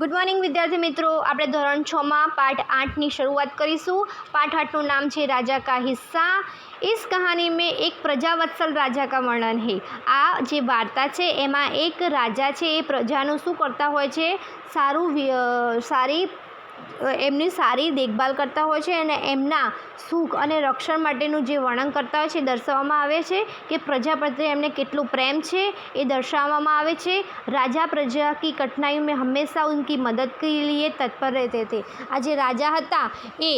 Good morning विद्यार्थी मित्रों, આપણે ધોરણ 6 માં पाठ 8 ની શરૂઆત કરીશું। पाठ 8 નું નામ છે राजा का हिस्सा। इस कहानी में एक प्रजावत्सल राजा का वर्णन है। आ જે વાર્તા છે એમાં એક રાજા છે એ પ્રજાનું શું કરતા હોય છે, એમની સારી દેખભાલ કરતા હોય છે અને એમના સુખ અને રક્ષણ માટેનું જે વર્ણન કરતા હોય છે દર્શાવવામાં આવે છે કે પ્રજા પ્રત્યે એમને કેટલું પ્રેમ છે એ દર્શાવવામાં આવે છે। राजा प्रजा की कठिनाइयों में हमेशा उनकी मदद के लिए तत्पर रहते थे। आ जे राजा હતા એ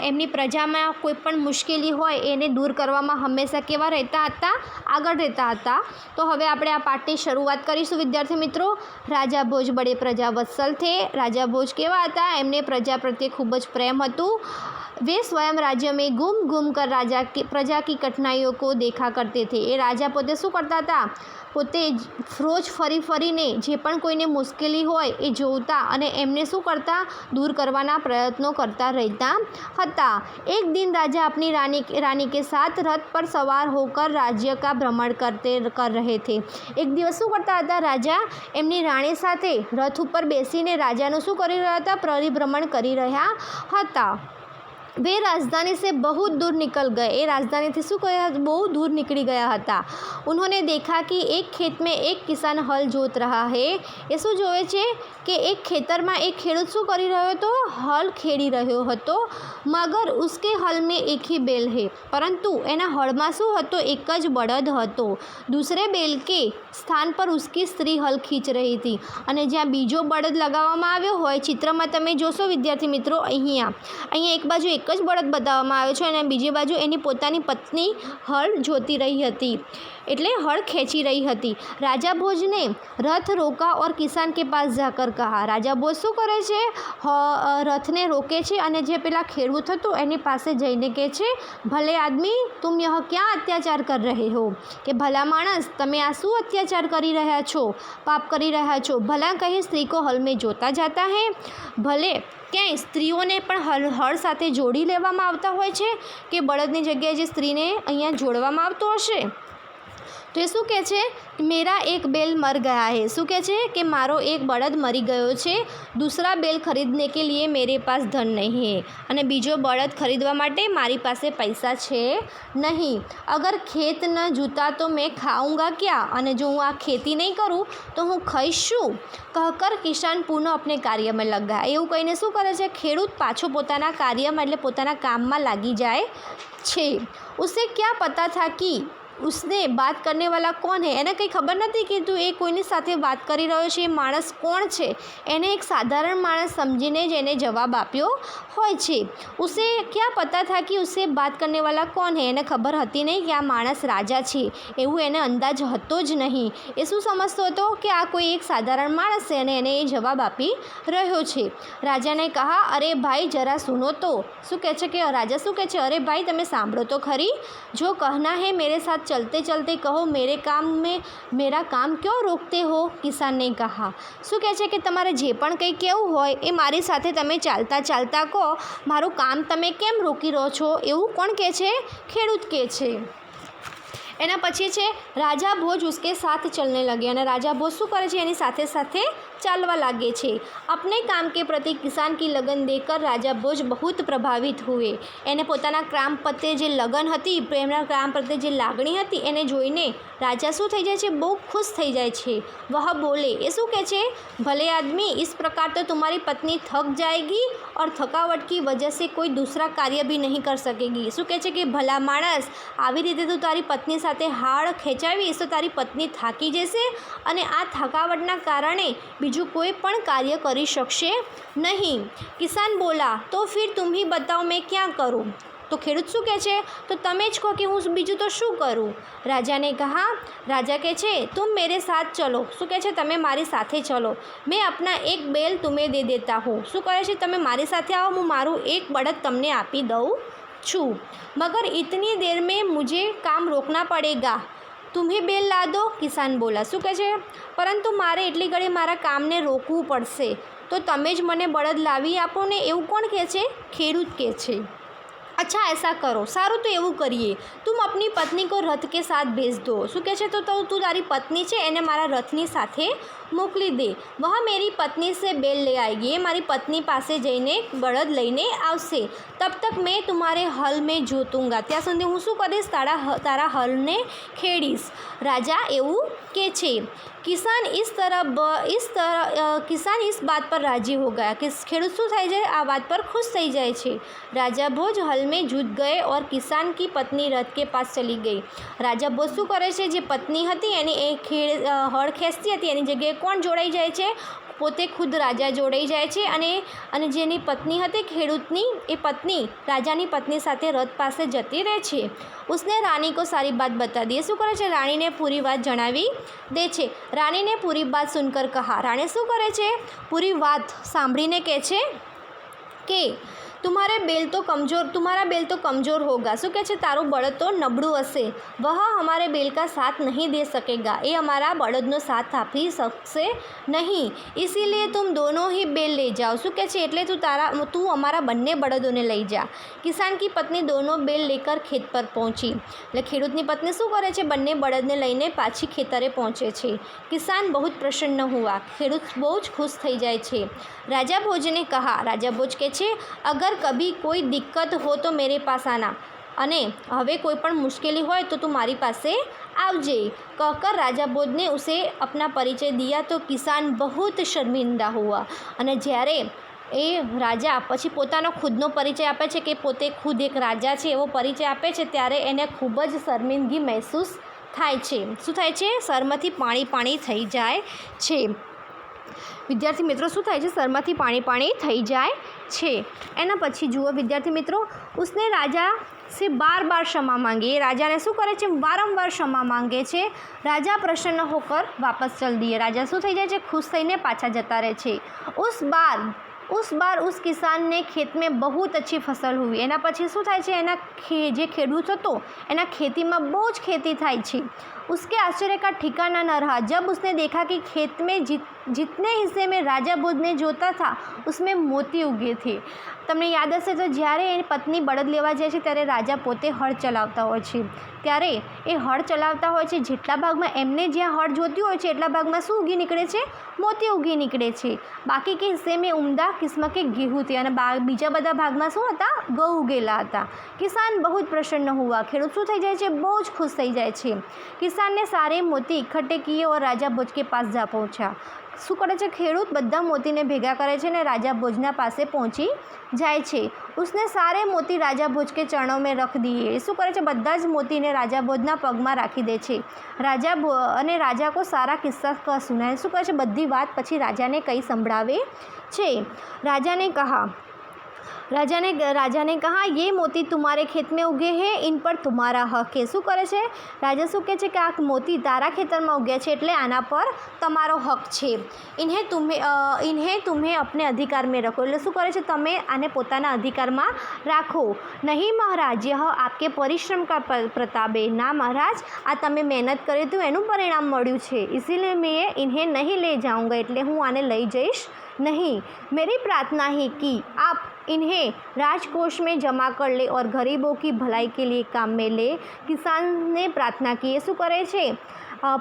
એમની પ્રજામાં કોઈ પણ મુશ્કેલી હોય એને દૂર કરવામાં હંમેશા કેવા રહેતા હતા, આગળ રહેતા હતા। તો હવે આપણે આ પાઠની શરૂઆત કરીશું વિદ્યાર્થી મિત્રો। રાજા ભોજ બડે પ્રજાવત્सल थे। રાજા ભોજ કેવા હતા, એમને પ્રજા પ્રત્યે ખૂબ જ પ્રેમ હતું। वे स्वयं राज्य में घूम कर प्रजा की कठिनाइयों को देखा करते थे। એ રાજા પોતે શું કરતા હતા, પોતે રોજ ફરીને જે પણ કોઈને મુશ્કેલી હોય એ જોતા અને એમને શું કરતા, દૂર કરવાના પ્રયત્નો કરતા રહેતા હતા। एक दिन राजा अपनी रानी के साथ रथ पर सवार होकर राज्य का भ्रमण कर रहे थे। એક દિવસ શું કરતા હતા, રાજા એમની રાણી સાથે રથ ઉપર બેસીને રાજાનું શું કરી રહ્યા હતા, પરિભ્રમણ કરી રહ્યા હતા। वे राजधानी से बहुत दूर निकल गए। ये राजधानी थी शू कहा, बहुत दूर निकली गया था। उन्होंने देखा कि एक खेत में एक किसान हल जोत रहा है। ये शू जोए छे कि एक खेतर में एक खेडूत शू करी रह्यो हतो, हल खेड़ी रह्यो हतो। मगर उसके हल में एक ही बैल है, परंतु एना हल में शू हतो, एक ज बळद हतो। दूसरे बैल के स्थान पर उसकी स्त्री हल खींच रही थी। अने ज्यां बीजो बळद लगाववामां आव्यो होय, चित्र में तमे जोशो विद्यार्थी मित्रों, अहींया एक बाजू एक ज बळद बताववामां आव्यो छे अने बीजी बाजू एनी पोतानी पत्नी हल जोती रही हती, एटले हल खेंची रही हती। राजा भोज ने रथ रोका और किसान के पास जाकर कहा। राजा भोज शू करे छे, रथ ने रोके छे अने जे पेला खेडूत हतो एनी पासे जईने कहे छे, भले आदमी तुम यह क्या अत्याचार कर रहे हो, कि भला माणस तमे आ शू अत्याचार करी रह्या छो, पाप करी रह्या छो। भला कहीं स्त्री को हल में जोता जाता है, भले क्यांय स्त्रीओने पण हल साथे जोड़ी लेवामां आवता होय छे कि बळदनी जग्याए जे स्त्रीने अहींया जोड़वामां आवतो हशे। तो ये शू कहे छे, मेरा एक बैल मर गया है। शू कहे छे कि मारो एक बळद मरी गयो छे, दूसरा बैल खरीदने के लिए मेरे पास धन नहीं है, अने बीजो बळद खरीदवा माटे मारी पासे पैसा छे नहीं। अगर खेत न जूता तो मैं खाऊंगा क्या, अने जो हूँ आ खेती नहीं करूँ तो हूँ खाईश शू। कहकर किसान पुनः अपने कार्य में लग गया। एवुं कहीने शू करे छे, खेडूत पाछो पोताना कार्यमां एटले पोताना काममां लागी जाए छे। उसे क्या पता था कि उसने बात करने वाला कौन है, एने कहीं खबर नहीं कि तू ए कोईनी साथे बात करी रह्यो छे, माणस कोण छे। एने एक साधारण माणस समझीने ज एने जवाब आप्यो होय छे। उसे क्या पता था कि उसे बात करने वाला कौन है, एने खबर हती नहीं कि आ माणस राजा छे, एवुं एने अंदाज हतो ज नहीं। ए शुं समजतो हतो कि आ कोई एक साधारण माणस छे अने एने ए जवाब आपी रह्यो छे। राजा ने कहा, अरे भाई जरा सुनो तो। शू कहे छे कि राजा शू कहे छे, अरे भाई तमे सांभळो तो खरी, जो कहना है मेरे साथ चलते चलते कहो, मेरा काम क्यों रोकते हो। किसान ने कहा। शू कहे छे कि तमारे जे पण कंई कहेवुं होय ए मारी साथे तमे चालता चालता कहो, मारुं काम तमे केम रोकी रहो छो, एवुं कोण कहे छे, खेडूत कहे छे। एना पछी छे राजा भोज उसके साथ चलने लगे अने राजा भोज शू करे छे, एनी साथे साथे चालवा लागे छे। अपने काम के प्रति किसान की लगन देखकर राजा भोज बहुत प्रभावित हुए। एने पोताना काम प्रत्ये जे लगन हती, प्रेमना काम प्रत्ये जे लागणी हती, एने जोईने राजा शू थई जाय छे, बहुत खुश थई जाय छे। वह बोले, ए शू कहे छे, भले आदमी इस प्रकार तो तुम्हारी पत्नी थक जाएगी और थकावट की वजह से कोई दूसरा कार्य भी नहीं कर सकेगी। शू कहे छे कि भला माणस आवी रीते तो तारी पत्नी साथे हाड़ खेंचावीश तो तारी पत्नी थाकी जशे अने आ थकावटना कारणे बीजू कोई पण कार्य करी शकशे नहीं। किसान बोला, तो फिर तुम ही बताओ मैं क्या करूँ। तो खेडूत शू कहे छे, तो तमे ज कहो कि हूँ बीजू तो शू करूँ। राजा ने कहा, राजा कहे छे, तुम मेरे साथ चलो। शू कहे छे, तमे मारी साथे चलो, मैं अपना एक बैल तुम्हें दे देता हूँ। शू कहे छे, तमे मारी साथे आओ, हूँ मारू एक बळद तमने आपी दऊँ छूँ, मगर इतनी देर में मुझे काम रोकना पड़ेगा, तुम्हें बैल ला दो। किसान बोला। शू कहे छे, परंतु मारे एटली घड़ी मारा कामने रोकवू पड़शे, तो तमे ज मने बळद लावी आपो ने, एवुं कोण कहे छे, खेडूत कहे छे। अच्छा ऐसा करो, सारू तो एवं करिए, तुम अपनी पत्नी को रथ के साथ भेज दो। शू कहे छे, तो तू तारी पत्नी छे एने मारा रथनी साथे મોકલી દે. વહ મેરી પત્ની સે બેલ લે આएगी. એ મારી પત્ની પાસે જઈને બળદ લઈને આવશે. તબ તક મેં તુમ્હારે હલ મેં જોતૂંગા. ત્યાં સુધી હું શું કરીશ? તારા હલને ખેડીશ. રાજા એવું કે છે. કિસાન કિસાન इस बात पर राजी हो गया. कि ખેડૂત શું થાય છે? આ વાત પર ખુશ થઈ જાય છે. राजा भोज हल में जुट गए और किसान की पत्नी रथ के पास चली गई. રાજા ભોજ શું કરે છે? જે પત્ની હતી એની હળ ખેંચતી હતી એની જગ્યાએ કોણ જોડાઈ જાય છે? પોતે ખુદ રાજા જોડાઈ જાય છે અને જેની પત્ની હતી ખેડૂતની એ પત્ની રાજાની પત્ની સાથે રથ પાસે જતી રહે છે. उसने रानी को सारी बात बता दी. શું કરે છે? રાણીને પૂરી વાત જણાવી દે છે. રાણીને પૂરી બાત સુનકર કહા. રાણી શું કરે છે? પૂરી વાત સાંભળીને કહે છે કે तुम्हारा बेल तो कमज़ोर होगा. શું કહે છે? તારું બળદ તો નબળું હશે. વહ हमारे बेल का साथ नहीं दे सकेगा. એ અમારા બળદનો સાથ આપી શકશે નહીં. इसीलिए तुम दोनों ही बेल ले जाओ. શું કહે છે? એટલે તું અમારા બંને બળદોને લઈ જા. કિસાન की पत्नी दोनों बेल लेकर खेत पर पहुंची. એટલે ખેડૂતની પત્ની શું કરે છે? બંને બળદને લઈને પાછી ખેતરે પહોંચે છે. કિસાન બહુ પ્રસન્ન હુઆ. ખેડૂત બહુ જ ખુશ થઈ જાય છે. રાજા ભોજને કહા. રાજા ભોજ કહે છે અગર કભી કોઈ દિક્કત હો તો મેરે પાસ આના. અને હવે કોઈ પણ મુશ્કેલી હોય તો તું મારી પાસે આવજે. कहकर राजा भोज ने उसे अपना परिचय दिया तो किसान बहुत शर्मिंदा हुआ. અને જ્યારે એ રાજા પછી પોતાનો ખુદનો પરિચય આપે છે કે પોતે ખુદ એક રાજા છે એવો પરિચય આપે છે ત્યારે એને ખૂબ જ શર્મિંદગી મહેસૂસ થાય છે. શું થાય છે? શરમથી પાણી થઈ જાય છે. વિદ્યાર્થી મિત્રો શું થાય છે? શરમાથી પાણી થઈ જાય છે. એના પછી જુઓ વિદ્યાર્થી મિત્રો, उसने राजा से बार क्षमा मांगी. એ રાજાને શું કરે છે? વારંવાર ક્ષમા માંગે છે. રાજા પ્રસન્ન હોકર વાપસ ચલ દિए. રાજા શું થઈ જાય છે? ખુશ થઈને પાછા જતા રહે છે. उस बार उस किसान ने खेत में बहुत अच्छी फसल हुई. એના પછી શું થાય છે? એના જે ખેડૂત હતો એના ખેતીમાં બહુ જ ખેતી થાય છે. उसके आश्चर्य का ठिकाना न रहा जब उसने देखा कि खेत में जितने हिस्से में राजा भोज ने जोता था उसमें मोती उगे थे. તમને યાદ હશે તો જ્યારે એની પત્ની બળદ લેવા જાય છે ત્યારે રાજા પોતે હળ ચલાવતા હોય છે. ત્યારે એ હળ ચલાવતા હોય છે. જેટલા ભાગમાં એમને જ્યાં હળ જોતી હોય છે એટલા ભાગમાં શું ઉગી નીકળે છે? મોતી ઉગી નીકળે છે. બાકી કે હિસ્સે મેં ઉમદા કિસ્મ કે गेहूँ थे. અને બીજા બધા ભાગમાં શું હતા? ઘઉં ઉગેલા હતા. કિસાન બહુ જ પ્રસન્ન હુઆ. ખેડૂત શું થઈ જાય છે? બહુ જ ખુશ થઈ જાય છે. किसान ने सारे मोती इकट्ठे किए और राजा भोज के पास जा पहुंचा. શું કરે છે? ખેડૂત બધા મોતીને ભેગા કરે છે અને રાજા ભોજના પાસે પહોંચી જાય છે. उसने सारे मोती राजा भोज के चरणों में रख दिए. શું કરે છે? બધા જ મોતીને રાજા ભોજના પગમાં રાખી દે છે. રાજા કો સારા કિસ્સા સુનાય. શું કરે છે? બધી વાત પછી રાજાને કંઈ સંભળાવે છે. राजा ने कहा ये मोती तुम्हारे खेत में उगे हैं, इन पर तुम्हारा हक है. શું કરે છે? રાજા શું કહે છે કે આ મોતી તારા ખેતરમાં ઉગ્યા છે એટલે આના પર તમારો હક છે. इन्हें तुम्हें अपने अधिकार में रखो. એટલે શું કરે છે? તમે આને પોતાના અધિકારમાં રાખો. નહીં મહારાજ यह आपके परिश्रम का प्रताप है. ના મહારાજ, આ તમે મહેનત કરી તો એનું પરિણામ મળ્યું છે. इसीलिए मैं इन्हें नहीं ले जाऊँगा. એટલે હું આને લઈ જઈશ नहीं. मेरी प्रार्थना है कि आप इन्हें राजकोष में जमा कर ले और गरीबों की भलाई के लिए काम में ले. किसान ने प्रार्थना की. એ શું કરે છે?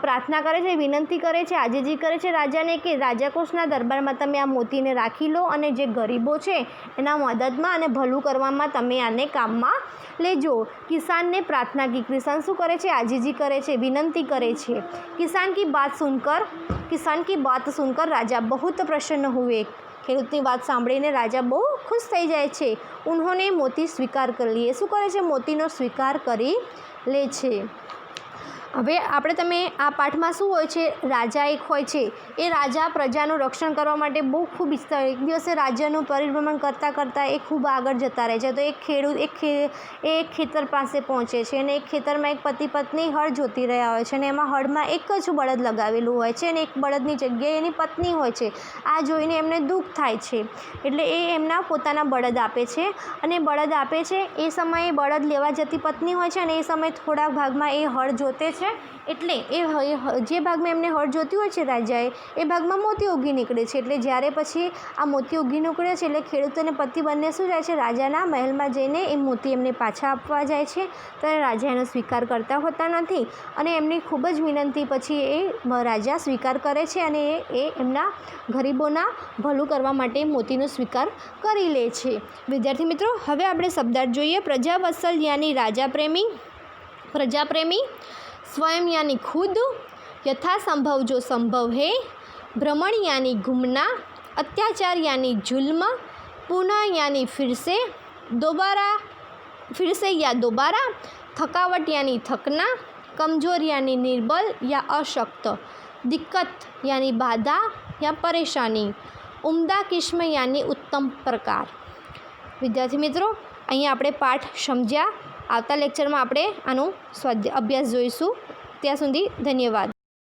પ્રાર્થના કરે છે, વિનંતી કરે છે, આજીજી કરે છે રાજાને કે રાજાકોષના દરબારમાં તમે આ મોતીને રાખી લો અને જે ગરીબો છે એના મદદમાં અને ભલું કરવામાં તમે આને કામમાં લેજો. કિસાનને પ્રાર્થના કી. કિસાન શું કરે છે? આજીજી કરે છે, વિનંતી કરે છે. કિસાન કી બાત સુનકર રાજા बहुत प्रसन्न हुए. ખેડૂતની વાત સાંભળીને રાજા બહુ ખુશ થઈ જાય છે. ઉન્હોને મોતી સ્વીકાર કરી લે. શું કરે છે? મોતીનો સ્વીકાર કરી લે છે. હવે આપણે તમે આ પાઠમાં શું હોય છે? રાજા એક હોય છે. એ રાજા પ્રજાનું રક્ષણ કરવા માટે બહુ ખૂબ ઈચ્છતા હોય. એક દિવસે રાજ્યનું પરિભ્રમણ કરતાં એ ખૂબ આગળ જતા રહે છે. તો એક ખેડૂત એક ખેતર પાસે પહોંચે છે અને એક ખેતરમાં એક પતિ પત્ની હળ જોતી રહ્યા હોય છે અને એમાં હળમાં એક જ બળદ લગાવેલું હોય છે અને એક બળદની જગ્યાએ એની પત્ની હોય છે. આ જોઈને એમને દુઃખ થાય છે એટલે એ એમના પોતાના બળદ આપે છે અને બળદ આપે છે. એ સમયે બળદ લેવા જતી પત્ની હોય છે અને એ સમયે થોડા ભાગમાં એ હળ જોતે છે છે, એટલે જે ભાગમાં એમને હળ જોતી હોય છે રાજાએ, એ ભાગમાં મોતી ઉગી નીકળે છે. એટલે જ્યારે પછી આ મોતી ઉગી નીકળે છે એટલે ખેડૂત અને પતિ બંને શું જાય છે, રાજાના મહેલમાં જઈને એ મોતી એમને પાછા આપવા જાય છે. ત્યારે રાજા એનો સ્વીકાર કરતા હોતા નથી અને એમની ખૂબ જ વિનંતી પછી એ રાજા સ્વીકાર કરે છે અને એ એમના ગરીબોના ભલું કરવા માટે મોતીનો સ્વીકાર કરી લે છે. વિદ્યાર્થી મિત્રો, હવે આપણે શબ્દાર્થ જોઈએ. પ્રજાવત્સલ યાની રાજા પ્રેમી, પ્રજા પ્રેમી, स्वयं यानी खुद, यथासंभव जो संभव है, भ्रमण यानी घूमना, अत्याचार यानी जुल्म, पुनः यानी फिर से, दोबारा फिर से या दोबारा, थकावट यानी थकना, कमज़ोर यानी निर्बल या अशक्त, दिक्कत यानी बाधा या परेशानी, उम्दा किस्म यानी उत्तम प्रकार. विद्यार्थी મિત્રો, અહીંયા આપણે પાઠ સમજ્યા. આવતા લેક્ચરમાં આપણે આનો અભ્યાસ જોઈશું. ત્યાં સુધી ધન્યવાદ.